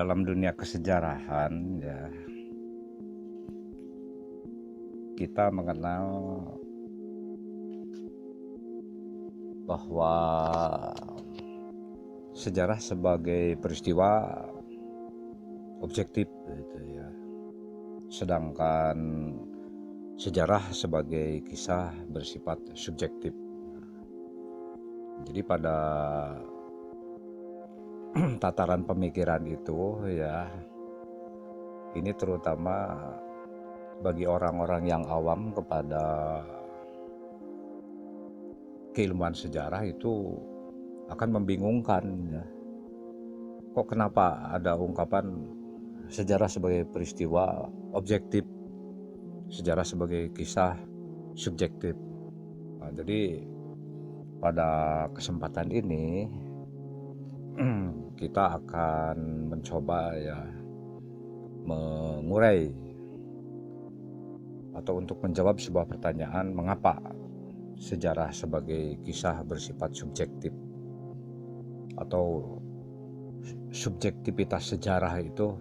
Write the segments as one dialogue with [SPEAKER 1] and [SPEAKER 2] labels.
[SPEAKER 1] dalam dunia kesejarahan ya, kita mengenal bahwa sejarah sebagai peristiwa objektif gitu ya. Sedangkan sejarah sebagai kisah bersifat subjektif. Jadi pada tataran pemikiran itu ya, ini terutama bagi orang-orang yang awam kepada keilmuan sejarah itu akan membingungkan ya. Kok kenapa ada ungkapan sejarah sebagai peristiwa objektif, sejarah sebagai kisah subjektif. Nah, jadi pada kesempatan ini kita akan mencoba ya mengurai atau untuk menjawab sebuah pertanyaan, mengapa sejarah sebagai kisah bersifat subjektif atau subjektivitas sejarah itu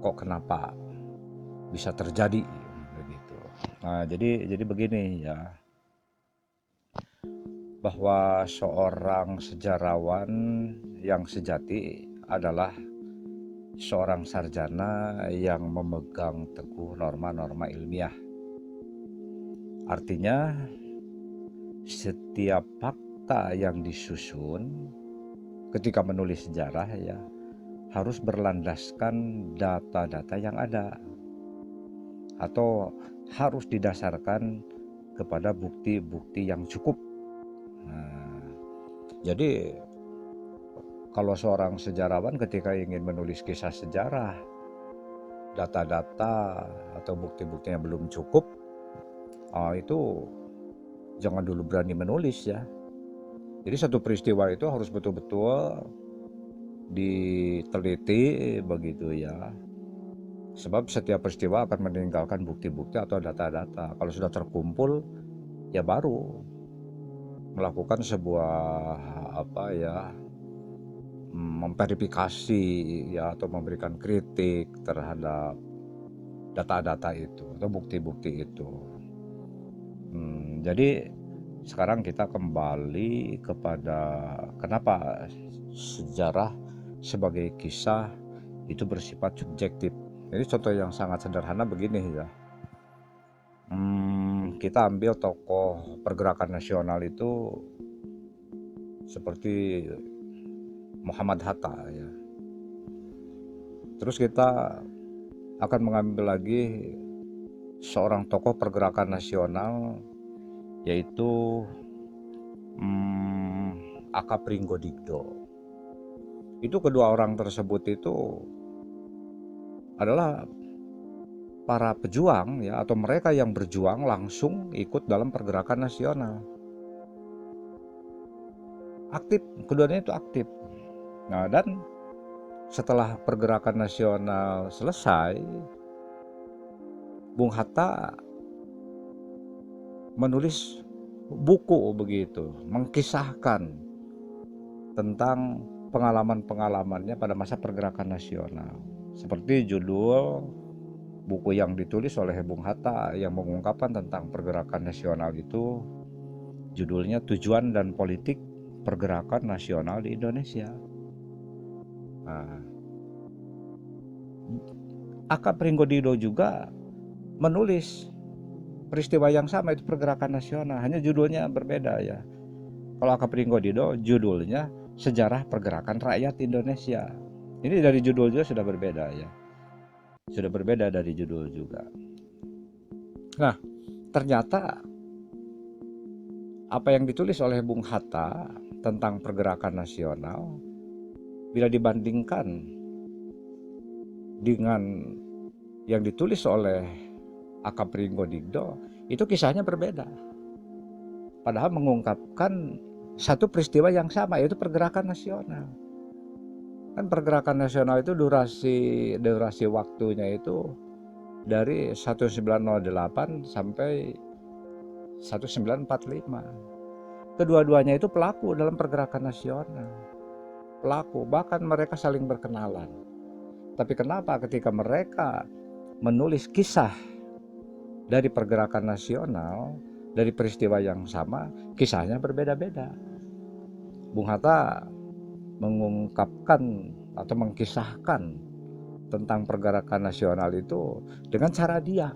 [SPEAKER 1] kok kenapa bisa terjadi begitu. Nah, jadi begini ya, bahwa seorang sejarawan yang sejati adalah seorang sarjana yang memegang teguh norma-norma ilmiah. Artinya setiap fakta yang disusun ketika menulis sejarah ya harus berlandaskan data-data yang ada atau harus didasarkan kepada bukti-bukti yang cukup. Nah, jadi kalau seorang sejarawan ketika ingin menulis kisah sejarah, data-data atau bukti-buktinya belum cukup, itu jangan dulu berani menulis ya. Jadi satu peristiwa itu harus betul-betul diteliti begitu ya. Sebab setiap peristiwa akan meninggalkan bukti-bukti atau data-data. Kalau sudah terkumpul, ya baru melakukan sebuah memverifikasi ya atau memberikan kritik terhadap data-data itu atau bukti-bukti itu. Jadi sekarang kita kembali kepada kenapa sejarah sebagai kisah itu bersifat subjektif. Jadi contoh yang sangat sederhana begini ya. Kita ambil tokoh pergerakan nasional itu seperti Muhammad Hatta ya. Terus kita akan mengambil lagi seorang tokoh pergerakan nasional yaitu Aka Pringgodigdo. Itu kedua orang tersebut itu adalah para pejuang ya, atau mereka yang berjuang langsung ikut dalam pergerakan nasional. Aktif, keduanya itu aktif. Nah, dan setelah pergerakan nasional selesai, Bung Hatta menulis buku begitu, mengkisahkan tentang pengalaman-pengalamannya pada masa pergerakan nasional. Seperti judul buku yang ditulis oleh Bung Hatta yang mengungkapkan tentang pergerakan nasional itu, judulnya Tujuan dan Politik Pergerakan Nasional di Indonesia. Nah, Aka Pringgodigdo juga menulis peristiwa yang sama, itu pergerakan nasional, hanya judulnya berbeda ya. Kalau Aka Pringgodigdo judulnya Sejarah Pergerakan Rakyat Indonesia. Ini dari judul juga sudah berbeda ya. Sudah berbeda dari judul juga. Nah, ternyata apa yang ditulis oleh Bung Hatta tentang pergerakan nasional bila dibandingkan dengan yang ditulis oleh Aka Pringgodigdo, itu kisahnya berbeda. Padahal mengungkapkan satu peristiwa yang sama, yaitu pergerakan nasional. Kan pergerakan nasional itu durasi waktunya itu dari 1908 sampai 1945. Kedua-duanya itu pelaku dalam pergerakan nasional. Pelaku, bahkan mereka saling berkenalan. Tapi kenapa ketika mereka menulis kisah dari pergerakan nasional, dari peristiwa yang sama, kisahnya berbeda-beda. Bung Hatta mengungkapkan atau mengkisahkan tentang pergerakan nasional itu dengan cara dia,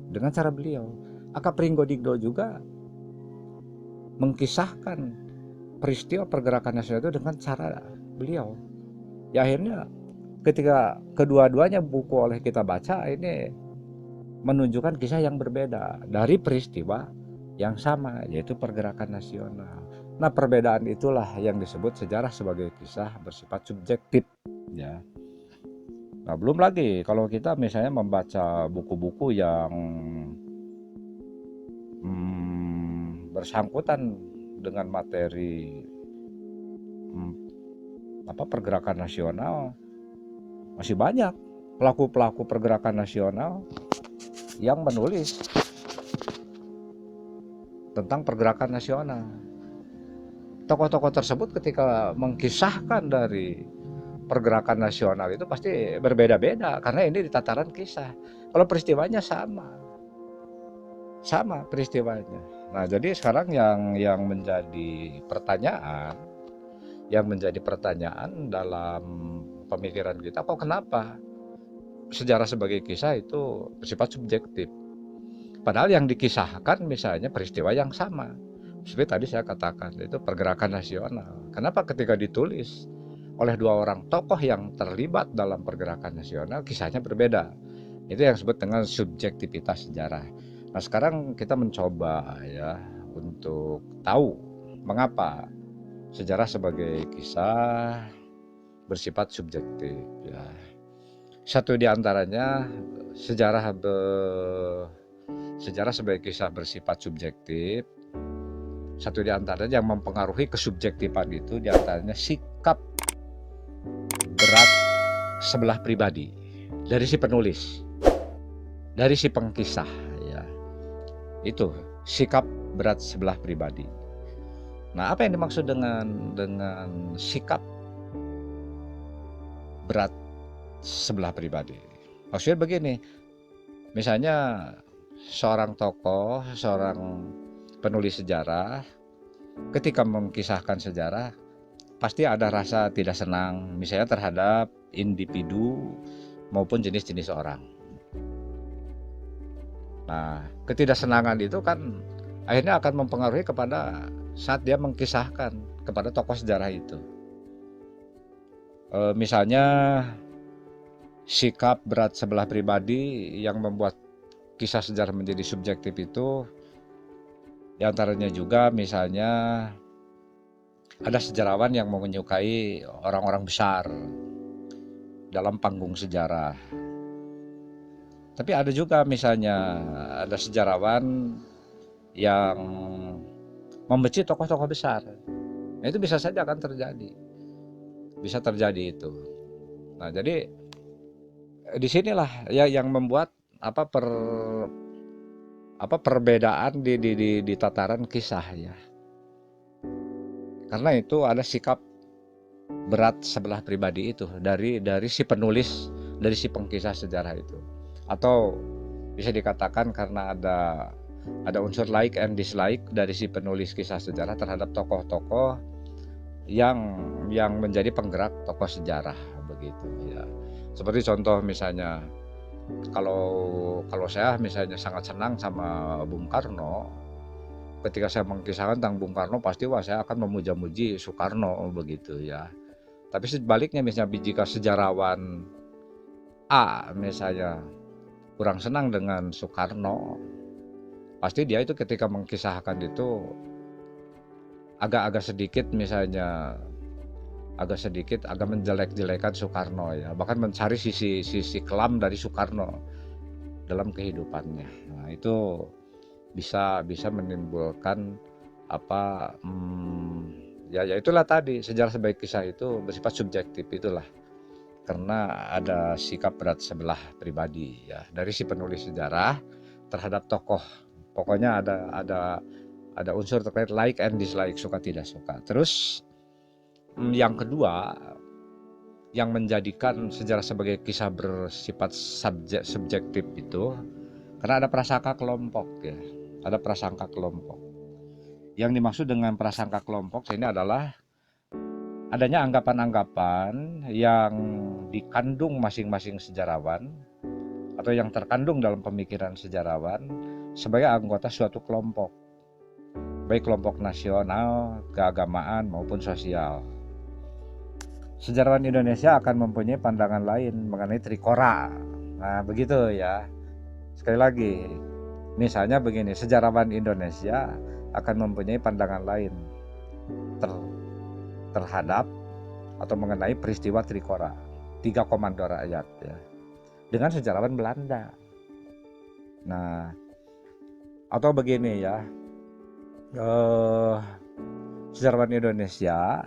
[SPEAKER 1] dengan cara beliau. Aka Pringgodigdo juga mengkisahkan peristiwa pergerakan nasional itu dengan cara beliau. Ya akhirnya ketika kedua-duanya buku oleh kita baca ini menunjukkan kisah yang berbeda dari peristiwa yang sama, yaitu pergerakan nasional. Nah, perbedaan itulah yang disebut sejarah sebagai kisah bersifat subjektif, ya. Nah, belum lagi kalau kita misalnya membaca buku-buku yang bersangkutan dengan materi pergerakan nasional, masih banyak pelaku-pelaku pergerakan nasional yang menulis tentang pergerakan nasional. Tokoh-tokoh tersebut ketika mengkisahkan dari pergerakan nasional itu pasti berbeda-beda karena ini di tataran kisah. Kalau peristiwanya sama peristiwanya. Nah, jadi sekarang yang menjadi pertanyaan dalam pemikiran kita, kok kenapa sejarah sebagai kisah itu bersifat subjektif? Padahal yang dikisahkan misalnya peristiwa yang sama. Seperti tadi saya katakan, itu pergerakan nasional. Kenapa ketika ditulis oleh dua orang tokoh yang terlibat dalam pergerakan nasional, kisahnya berbeda? Itu yang disebut dengan subjektivitas sejarah. Nah, sekarang kita mencoba ya untuk tahu mengapa sejarah sebagai kisah bersifat subjektif. Ya. Satu di antaranya sejarah sebagai kisah bersifat subjektif. Satu di antaranya yang mempengaruhi kesubjektifan itu di antaranya sikap berat sebelah pribadi dari si penulis, dari si pengkisah, ya. Itu sikap berat sebelah pribadi. Nah, apa yang dimaksud dengan sikap berat sebelah pribadi? Maksudnya begini, misalnya seorang tokoh, seorang penulis sejarah ketika mengkisahkan sejarah pasti ada rasa tidak senang misalnya terhadap individu maupun jenis-jenis orang. Nah, ketidaksenangan itu kan akhirnya akan mempengaruhi kepada saat dia mengkisahkan kepada tokoh sejarah itu. Misalnya sikap berat sebelah pribadi yang membuat kisah sejarah menjadi subjektif itu di antaranya juga misalnya ada sejarawan yang menyukai orang-orang besar dalam panggung sejarah. Tapi ada juga misalnya ada sejarawan yang membenci tokoh-tokoh besar. Nah, itu bisa saja akan terjadi. Bisa terjadi itu. Nah, jadi disinilah ya yang membuat perbedaan di tataran kisah ya. Karena itu ada sikap berat sebelah pribadi itu dari si penulis, dari si pengkisah sejarah itu. Atau bisa dikatakan karena ada unsur like and dislike dari si penulis kisah sejarah terhadap tokoh-tokoh yang menjadi penggerak tokoh sejarah begitu ya. Seperti contoh misalnya kalau saya misalnya sangat senang sama Bung Karno, ketika saya mengkisahkan tentang Bung Karno pasti saya akan memuja-muji Soekarno begitu ya. Tapi sebaliknya misalnya jika sejarawan A misalnya kurang senang dengan Soekarno, pasti dia itu ketika mengkisahkan itu agak sedikit misalnya agak menjelek-jelekan Soekarno ya, bahkan mencari sisi kelam dari Soekarno dalam kehidupannya. Nah, itu bisa menimbulkan ya itulah tadi sejarah sebagai kisah itu bersifat subjektif itulah karena ada sikap berat sebelah pribadi ya dari si penulis sejarah terhadap tokoh. Pokoknya ada unsur terkait like and dislike, suka tidak suka. Terus yang kedua yang menjadikan sejarah sebagai kisah bersifat subjektif itu karena ada prasangka kelompok ya. Ada prasangka kelompok. Yang dimaksud dengan prasangka kelompok ini adalah adanya anggapan-anggapan yang dikandung masing-masing sejarawan atau yang terkandung dalam pemikiran sejarawan sebagai anggota suatu kelompok, baik kelompok nasional, keagamaan maupun sosial. Sejarawan Indonesia akan mempunyai pandangan lain mengenai Trikora. Nah, begitu ya. Sekali lagi, misalnya begini, sejarawan Indonesia akan mempunyai pandangan lain terhadap atau mengenai peristiwa Trikora, 3 komando rakyat ya, dengan sejarawan Belanda. Nah, atau begini ya, sejarawan Indonesia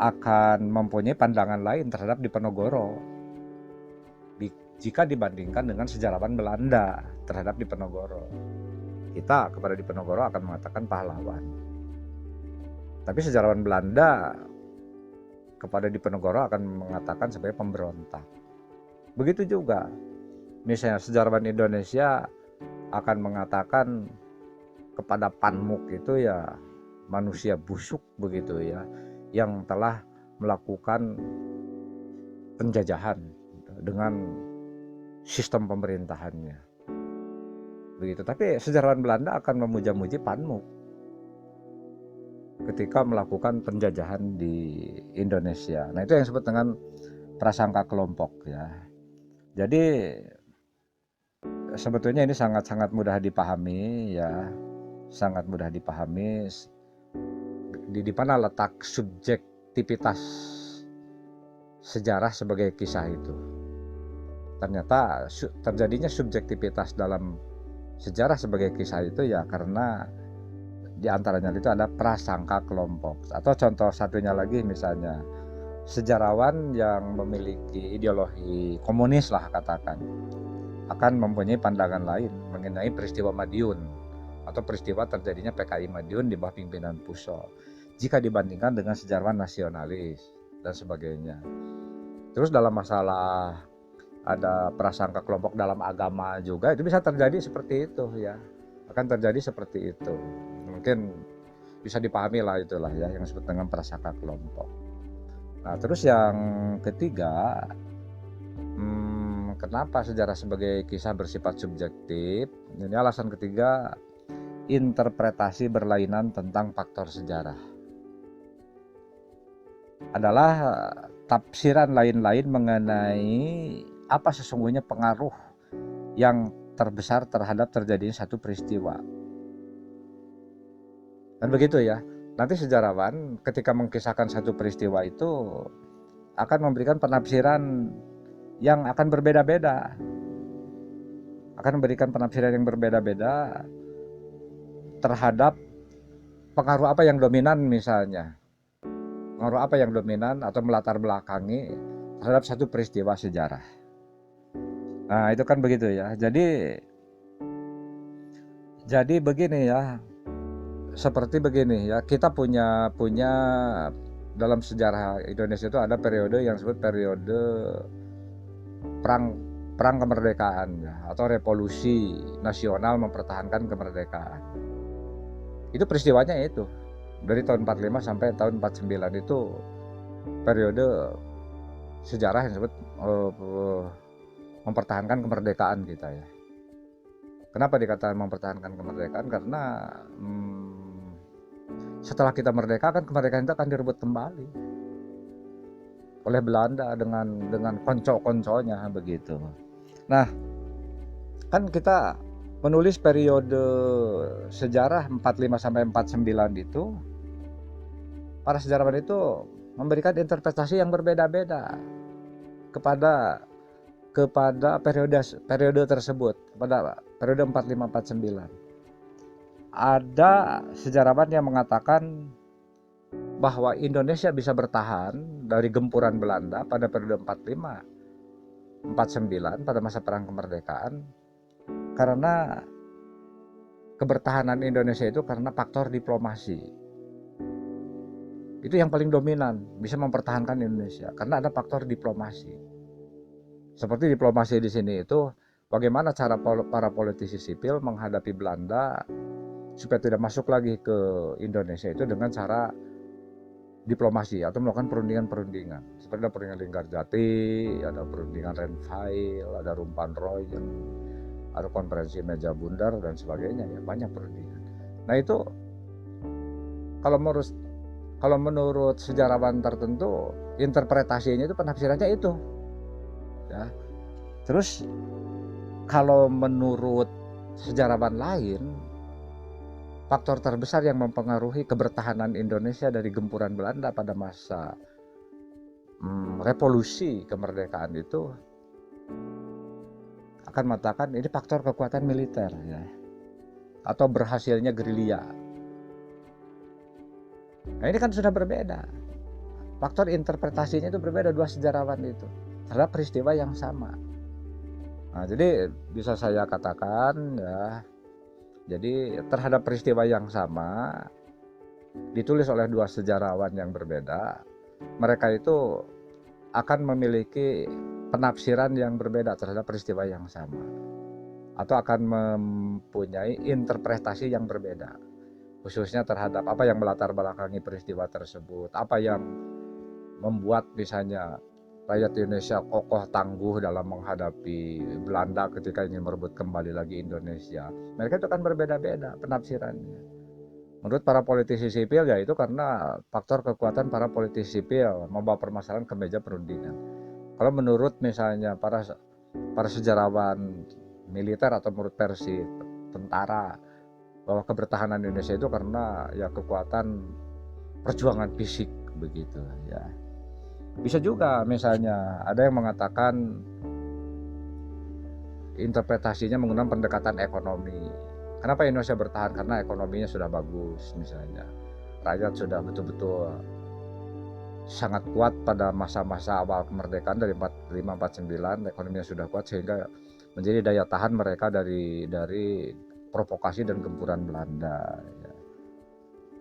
[SPEAKER 1] akan mempunyai pandangan lain terhadap Diponegoro jika dibandingkan dengan sejarawan Belanda terhadap Diponegoro. Kita kepada Diponegoro akan mengatakan pahlawan, tapi sejarawan Belanda kepada Diponegoro akan mengatakan sebagai pemberontak. Begitu juga misalnya sejarawan Indonesia akan mengatakan kepada Panmuk itu ya manusia busuk begitu ya, yang telah melakukan penjajahan dengan sistem pemerintahannya begitu. Tapi sejarawan Belanda akan memuja-muji Panmuk ketika melakukan penjajahan di Indonesia. Nah, itu yang disebut dengan prasangka kelompok ya. Jadi sebetulnya ini sangat-sangat mudah dipahami ya, sangat mudah dipahami di mana letak subjektivitas sejarah sebagai kisah itu. Ternyata terjadinya subjektivitas dalam sejarah sebagai kisah itu ya karena diantaranya itu ada prasangka kelompok. Atau contoh satunya lagi misalnya sejarawan yang memiliki ideologi komunis lah katakan akan mempunyai pandangan lain mengenai peristiwa Madiun atau peristiwa terjadinya PKI Madiun di bawah pimpinan Puso jika dibandingkan dengan sejarawan nasionalis dan sebagainya. Terus dalam masalah ada prasangka kelompok dalam agama juga itu bisa terjadi seperti itu ya, akan terjadi seperti itu. Mungkin bisa dipahami lah itulah ya yang disebut dengan prasangka kelompok. Nah, terus yang ketiga, kenapa sejarah sebagai kisah bersifat subjektif? Ini alasan ketiga, interpretasi berlainan tentang faktor sejarah. Adalah tafsiran lain-lain mengenai apa sesungguhnya pengaruh yang terbesar terhadap terjadinya satu peristiwa. Dan begitu ya. Nanti sejarawan ketika mengkisahkan satu peristiwa itu akan memberikan penafsiran yang akan berbeda-beda. Akan memberikan penafsiran yang berbeda-beda terhadap pengaruh apa yang dominan misalnya. Pengaruh apa yang dominan atau melatar belakangi terhadap satu peristiwa sejarah. Nah, itu kan begitu ya. Jadi begini ya. Seperti begini ya, kita punya dalam sejarah Indonesia itu ada periode yang disebut periode perang kemerdekaan ya, atau revolusi nasional mempertahankan kemerdekaan. Itu peristiwanya itu dari tahun 45 sampai tahun 49 itu periode sejarah yang disebut mempertahankan kemerdekaan kita ya. Kenapa dikatakan mempertahankan kemerdekaan? Karena setelah kita merdeka kan kemerdekaan itu akan direbut kembali oleh Belanda dengan konco-konconya begitu. Nah, kan kita menulis periode sejarah 45 sampai 49 itu, para sejarawan itu memberikan interpretasi yang berbeda-beda kepada periode tersebut, pada periode 45-49. Ada sejarawan yang mengatakan bahwa Indonesia bisa bertahan dari gempuran Belanda pada periode 45-49 pada masa perang kemerdekaan karena kebertahanan Indonesia itu karena faktor diplomasi. Itu yang paling dominan, bisa mempertahankan Indonesia karena ada faktor diplomasi. Seperti diplomasi di sini itu bagaimana cara para politisi sipil menghadapi Belanda supaya tidak masuk lagi ke Indonesia itu dengan cara diplomasi atau melakukan perundingan-perundingan. Seperti ada perundingan Linggarjati, ada perundingan Renville, ada Rumpan Roy, ada konferensi meja bundar dan sebagainya, ya banyak perundingan. Nah itu kalau menurut sejarawan tertentu interpretasinya itu penafsirannya itu ya. Terus kalau menurut sejarawan lain, faktor terbesar yang mempengaruhi kebertahanan Indonesia dari gempuran Belanda pada masa revolusi kemerdekaan itu akan mengatakan ini faktor kekuatan militer ya, atau berhasilnya gerilya. Nah ini kan sudah berbeda. Faktor interpretasinya itu berbeda dua sejarawan itu terhadap peristiwa yang sama. Nah, jadi bisa saya katakan ya, jadi terhadap peristiwa yang sama ditulis oleh dua sejarawan yang berbeda, mereka itu akan memiliki penafsiran yang berbeda terhadap peristiwa yang sama, atau akan mempunyai interpretasi yang berbeda, khususnya terhadap apa yang melatar belakangi peristiwa tersebut, apa yang membuat misalnya rakyat Indonesia kokoh tangguh dalam menghadapi Belanda ketika ingin merebut kembali lagi Indonesia. Mereka itu kan berbeda-beda penafsirannya. Menurut para politisi sipil ya itu karena faktor kekuatan para politisi sipil membawa permasalahan ke meja perundingan. Kalau menurut misalnya para sejarawan militer atau menurut versi tentara, bahwa kebertahanan Indonesia itu karena ya kekuatan perjuangan fisik begitu ya. Bisa juga misalnya ada yang mengatakan interpretasinya menggunakan pendekatan ekonomi. Kenapa Indonesia bertahan? Karena ekonominya sudah bagus misalnya. Rakyat sudah betul-betul sangat kuat pada masa-masa awal kemerdekaan dari 45-49, ekonominya sudah kuat sehingga menjadi daya tahan mereka dari provokasi dan gempuran Belanda ya.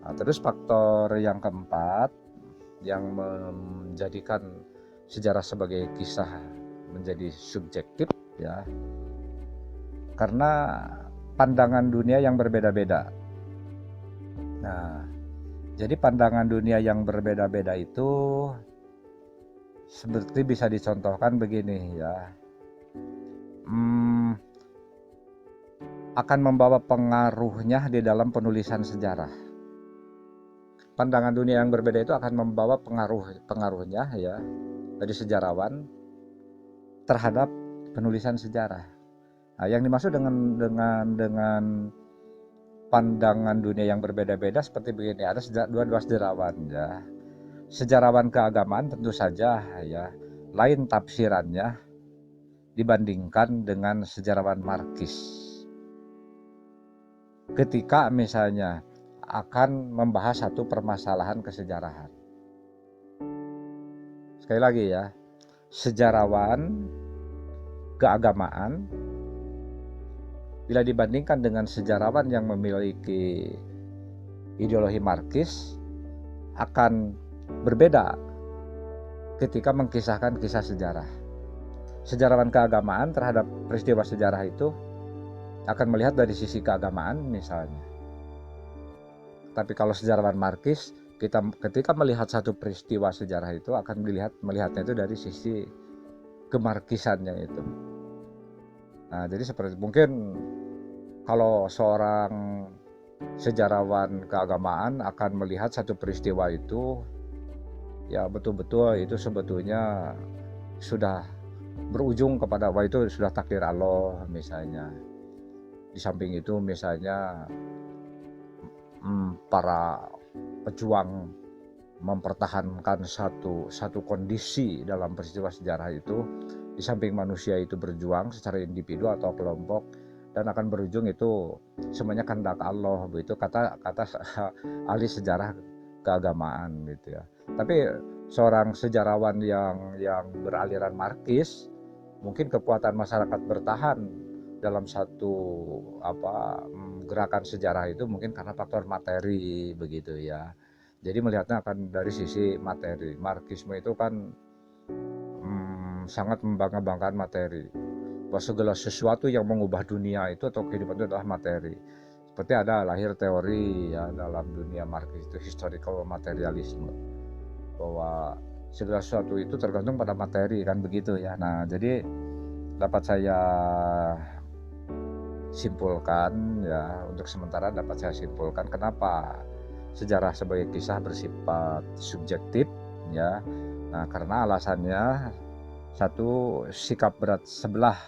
[SPEAKER 1] Nah, terus faktor yang keempat yang menjadikan sejarah sebagai kisah menjadi subjektif ya, karena pandangan dunia yang berbeda-beda. Nah, jadi pandangan dunia yang berbeda-beda itu seperti bisa dicontohkan begini ya, akan membawa pengaruhnya di dalam penulisan sejarah. Pandangan dunia yang berbeda itu akan membawa pengaruhnya ya dari sejarawan terhadap penulisan sejarah. Nah, yang dimaksud dengan pandangan dunia yang berbeda-beda seperti begini, ada dua sejarawan ya. Sejarawan keagamaan tentu saja ya lain tafsirannya dibandingkan dengan sejarawan Marxis. Ketika misalnya akan membahas satu permasalahan kesejarahan. Sekali lagi ya, sejarawan keagamaan bila dibandingkan dengan sejarawan yang memiliki ideologi Marxis akan berbeda ketika mengkisahkan kisah sejarah. Sejarawan keagamaan terhadap peristiwa sejarah itu akan melihat dari sisi keagamaan misalnya. Tapi kalau sejarawan Marxis, kita ketika melihat satu peristiwa sejarah itu akan melihatnya itu dari sisi kemarkisannya itu. Nah, jadi seperti mungkin kalau seorang sejarawan keagamaan akan melihat satu peristiwa itu ya betul-betul itu sebetulnya sudah berujung kepada wah itu sudah takdir Allah misalnya. Di samping itu misalnya para pejuang mempertahankan satu kondisi dalam peristiwa sejarah itu, di samping manusia itu berjuang secara individu atau kelompok dan akan berujung itu semuanya kehendak Allah, begitu kata ahli sejarah keagamaan gitu ya. Tapi seorang sejarawan yang beraliran Marxis, mungkin kekuatan masyarakat bertahan dalam satu gerakan sejarah itu mungkin karena faktor materi begitu ya. Jadi melihatnya akan dari sisi materi. Marxisme itu kan sangat membangga-banggakan materi, bahwa segala sesuatu yang mengubah dunia itu atau kehidupan itu adalah materi. Seperti ada lahir teori ya dalam dunia Marxis itu historical materialisme, bahwa segala sesuatu itu tergantung pada materi, kan begitu ya. Nah, jadi dapat saya simpulkan ya, untuk sementara dapat saya simpulkan kenapa sejarah sebagai kisah bersifat subjektif ya. Nah, karena alasannya satu, sikap berat sebelah